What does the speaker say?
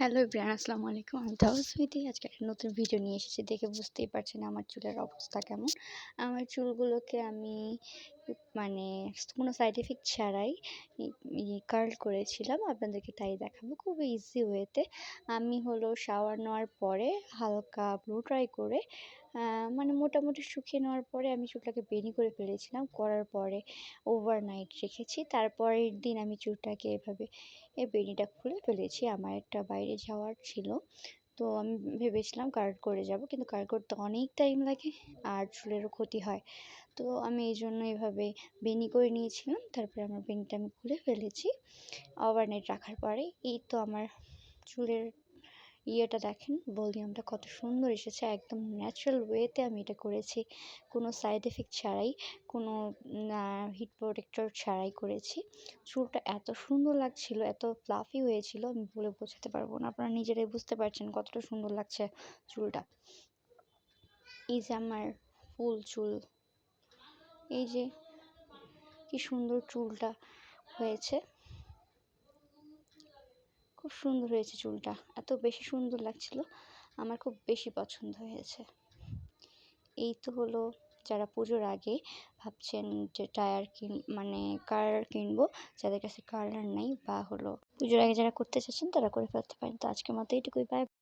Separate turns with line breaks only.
Hello everyone, আসসালামু আলাইকুম। আমি তাবাসসুম। আজকে একটা নতুন ভিডিও নিয়ে এসেছি। দেখে বুঝতেই পারছেন আমার চুলের অবস্থা কেমন। আমার চুলগুলোকে আমি মানে কোনো সাইড ইফেক্ট ছাড়াই কার্ল করেছিলাম। আপনাদেরকে তাই দেখাবো খুব ইজি ওয়েতে। আমি শাওয়ার নেওয়ার পরে হালকা ব্লো ড্রাই করে মোটামুটি শুকিয়ে নেওয়ার পরে আমি চুলটাকে বেনি করে ফেলেছিলাম। করার পরে ওভারনাইট রেখেছি। তারপরের দিন আমি চুলটাকে এভাবে বেনিটা খুলে ফেলেছি। আমার একটা বাইরে যাওয়ার ছিল। তো আমি ভেবেছিলাম কার্ল করে যাব, কিন্তু কার্ল করতে অনেক টাইম লাগে আর চুলেরও ক্ষতি হয়। তো আমি এইজন্য এভাবে বেনি করে নিয়েছিলাম। তারপরে আমার বেনিটা আমি খুলে ফেলেছি। ওভারনাইট রাখার পরে এই তো আমার চুলের ইয়েটা দেখেন, ভলিউমটা কত সুন্দর এসেছে। একদম ন্যাচারাল ওয়েতে আমি এটা করেছি, কোনো সাইড এফেক্ট ছাড়াই, কোনো হিট প্রোটেক্টর ছাড়াই করেছি। চুলটা এত সুন্দর লাগছিল, এত ফ্লাফি হয়েছিল, আমি বলে বোঝাতে পারবো না। আপনারা নিজেরাই বুঝতে পারছেন কতটা সুন্দর লাগছে চুলটা। এই যে আমার ফুল চুল, এই যে কি সুন্দর চুলটা হয়েছে, খুব সুন্দর হয়েছে চুলটা। এত বেশি সুন্দর লাগছিল, আমার খুব বেশি পছন্দ হয়েছে। এই তো যারা পুজোর আগে ভাবছেন যে কালার কিনবো, যাদের কাছে কালার নাই বা পুজোর আগে যারা করতে চাচ্ছেন তারা করে ফেলতে পারেন। তো আজকের মতো এইটুকুই, বাই।